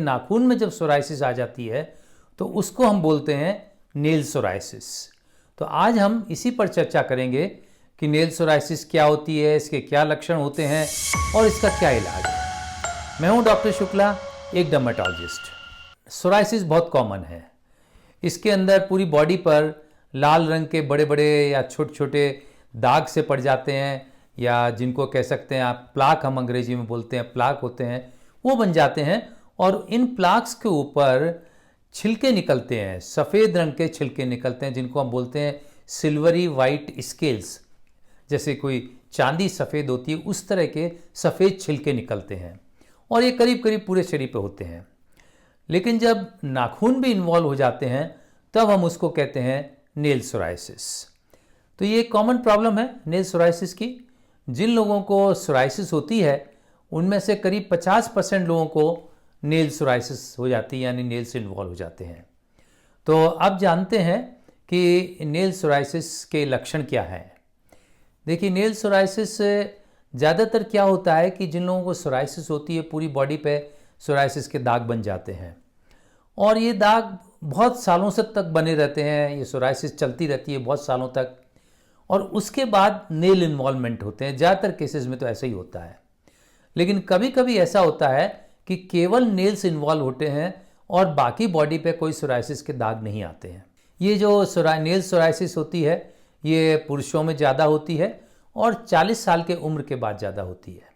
नाखून में जब सोराइसिस आ जाती है तो उसको हम बोलते हैं नेल सोराइसिस। तो आज हम इसी पर चर्चा करेंगे कि नेल सोराइसिस क्या होती है, इसके क्या लक्षण होते हैं और इसका क्या इलाज है। मैं हूं डॉक्टर शुक्ला, एक डर्मेटोलॉजिस्ट। सोराइसिस बहुत कॉमन है। इसके अंदर पूरी बॉडी पर लाल रंग के बड़े बड़े या छोटे छोटे दाग से पड़ जाते हैं, या जिनको कह सकते हैं आप प्लाक, हम अंग्रेजी में बोलते हैं प्लाक होते हैं, वो बन जाते हैं। और इन प्लाक्स के ऊपर छिलके निकलते हैं, सफ़ेद रंग के छिलके निकलते हैं, जिनको हम बोलते हैं सिल्वरी वाइट स्केल्स। जैसे कोई चांदी सफ़ेद होती है उस तरह के सफ़ेद छिलके निकलते हैं, और ये करीब करीब पूरे शरीर पे होते हैं। लेकिन जब नाखून भी इन्वॉल्व हो जाते हैं तब हम उसको कहते हैं नेल सोराइसिस। तो ये एक कॉमन प्रॉब्लम है नेल सोराइसिस की। जिन लोगों को सोराइसिस होती है उनमें से करीब 50% लोगों को नेल सोराइसिस हो जाती है, यानी नेल से इन्वॉल्व हो जाते हैं। तो अब जानते हैं कि नेल सोराइसिस के लक्षण क्या हैं। देखिए, नेल सोराइसिस ज़्यादातर क्या होता है कि जिन लोगों को सोराइसिस होती है पूरी बॉडी पे सोराइसिस के दाग बन जाते हैं, और ये दाग बहुत सालों से तक बने रहते हैं। ये सोराइसिस चलती रहती है बहुत सालों तक, और उसके बाद नेल इन्वॉल्वमेंट होते हैं। ज़्यादातर केसेस में तो ऐसा ही होता है। लेकिन कभी कभी ऐसा होता है कि केवल नेल्स इन्वॉल्व होते हैं और बाकी बॉडी पे कोई सोराइसिस के दाग नहीं आते हैं। ये जो नेल सोराइसिस होती है ये पुरुषों में ज़्यादा होती है और 40 साल के उम्र के बाद ज़्यादा होती है।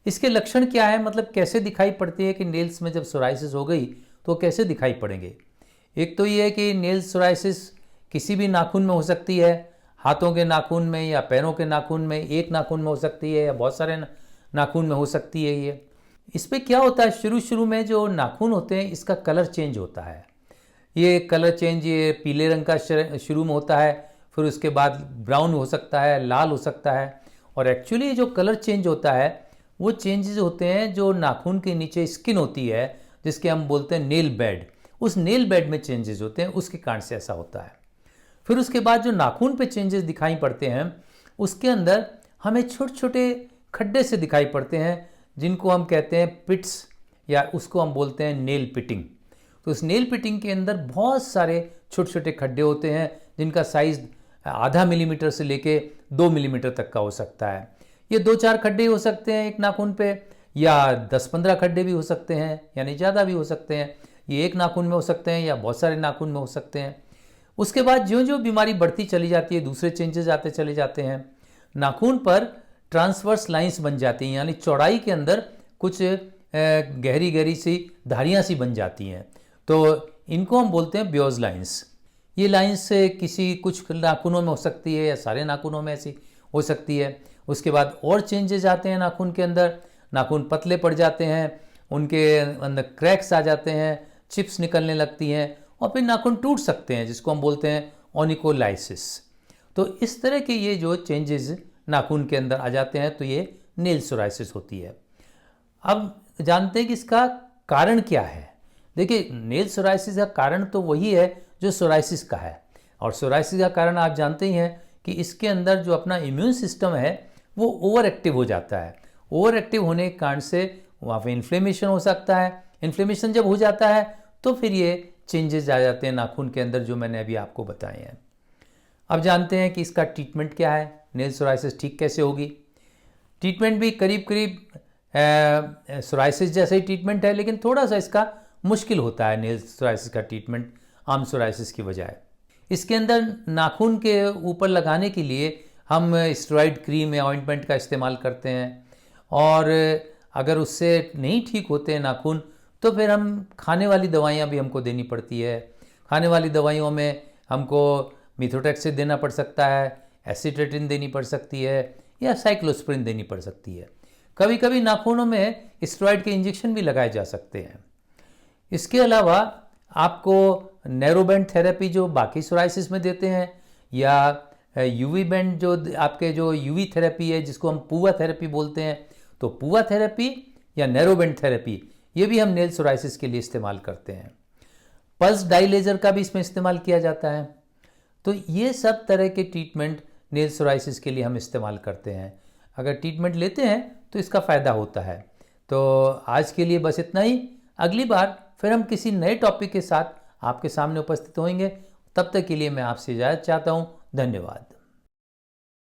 इसके लक्षण क्या है, मतलब कैसे दिखाई पड़ती है कि नेल्स में जब सोराइसिस हो गई तो कैसे दिखाई पड़ेंगे। एक तो ये है कि नेल सोराइसिस किसी भी नाखून में हो सकती है, हाथों के नाखून में या पैरों के नाखून में, एक नाखून में हो सकती है या बहुत सारे नाखून में हो सकती है। ये इस पर क्या होता है, शुरू में जो नाखून होते हैं इसका कलर चेंज होता है। ये कलर चेंज ये पीले रंग का शुरू में होता है, फिर उसके बाद ब्राउन हो सकता है, लाल हो सकता है। और एक्चुअली जो कलर चेंज होता है वो चेंजेस होते हैं जो नाखून के नीचे स्किन होती है, जिसके हम बोलते हैं नेल बेड, उस नेल बेड में चेंजेस होते हैं, उसके कारण से ऐसा होता है। फिर उसके बाद जो नाखून पे चेंजेस दिखाई पड़ते हैं उसके अंदर हमें छोटे छोटे खड्डे से दिखाई पड़ते हैं, जिनको हम कहते हैं पिट्स, या उसको हम बोलते हैं नेल पिटिंग। तो उस नेल पिटिंग के अंदर बहुत सारे छोटे छोटे खड्डे होते हैं, जिनका साइज आधा मिलीमीटर से लेके 2 मिलीमीटर तक का हो सकता है। ये 2-4 खड्डे हो सकते हैं एक नाखून पे, या 10-15 खड्डे भी हो सकते हैं, यानी ज़्यादा भी हो सकते हैं। ये एक नाखून में हो सकते हैं या बहुत सारे नाखून में हो सकते हैं। उसके बाद ज्यों ज्यों बीमारी बढ़ती चली जाती है दूसरे चेंजेस आते चले जाते हैं। नाखून पर ट्रांसवर्स लाइंस बन जाती हैं, यानी चौड़ाई के अंदर कुछ गहरी गहरी सी धारियाँ सी बन जाती हैं। तो इनको हम बोलते हैं ब्योज लाइंस। ये लाइंस किसी कुछ नाखूनों में हो सकती है या सारे नाखूनों में ऐसी हो सकती है। उसके बाद और चेंजेस आते हैं नाखून के अंदर, नाखून पतले पड़ जाते हैं, उनके अंदर क्रैक्स आ जाते हैं, चिप्स निकलने लगती हैं, और फिर नाखून टूट सकते हैं, जिसको हम बोलते हैं ओनिकोलाइसिस। तो इस तरह के ये जो चेंजेस नाखून के अंदर आ जाते हैं तो ये नेल सोराइसिस होती है। अब जानते हैं कि इसका कारण क्या है। देखिए, नेल सोराइसिस का कारण तो वही है जो सोराइसिस का है, और सोराइसिस का कारण आप जानते ही हैं कि इसके अंदर जो अपना इम्यून सिस्टम है वो ओवर एक्टिव हो जाता है। ओवर एक्टिव होने के कारण से वहाँ पे इन्फ्लेमेशन हो सकता है। इन्फ्लेमेशन जब हो जाता है तो फिर ये चेंजेस आ जाते हैं नाखून के अंदर, जो मैंने अभी आपको बताए हैं। अब जानते हैं कि इसका ट्रीटमेंट क्या है, नेल सोराइसिस ठीक कैसे होगी। ट्रीटमेंट भी करीब करीब सोराइसिस जैसा ही ट्रीटमेंट है, लेकिन थोड़ा सा इसका मुश्किल होता है नेल सोराइसिस का ट्रीटमेंट आम सोराइसिस की बजाय। इसके अंदर नाखून के ऊपर लगाने के लिए हम स्टेरॉइड क्रीम या ऑइंटमेंट का इस्तेमाल करते हैं, और अगर उससे नहीं ठीक होते हैं नाखून तो फिर हम खाने वाली दवाइयाँ भी हमको देनी पड़ती है। खाने वाली दवाइयों में हमको मिथोट्रेक्सेट देना पड़ सकता है, एसिट्रेटिन देनी पड़ सकती है, या साइक्लोस्प्रिन देनी पड़ सकती है। कभी कभी नाखूनों में स्टेरॉइड के इंजेक्शन भी लगाए जा सकते हैं। इसके अलावा आपको नैरो बैंड थेरेपी जो बाकी सोराइसिस में देते हैं, या यूवी बैंड जो आपके जो यूवी थेरेपी है जिसको हम पुआ थेरेपी बोलते हैं, तो पुआ थेरेपी या नैरो बैंड थेरेपी ये भी हम नेल सोराइसिस के लिए इस्तेमाल करते हैं। पल्स डाई लेजर का भी इसमें इस्तेमाल किया जाता है। तो ये सब तरह के ट्रीटमेंट नेल सोराइसिस के लिए हम इस्तेमाल करते हैं। अगर ट्रीटमेंट लेते हैं तो इसका फ़ायदा होता है। तो आज के लिए बस इतना ही। अगली बार फिर हम किसी नए टॉपिक के साथ आपके सामने उपस्थित होंगे। तब तक के लिए मैं आपसे इजाज़त चाहता हूँ। धन्यवाद।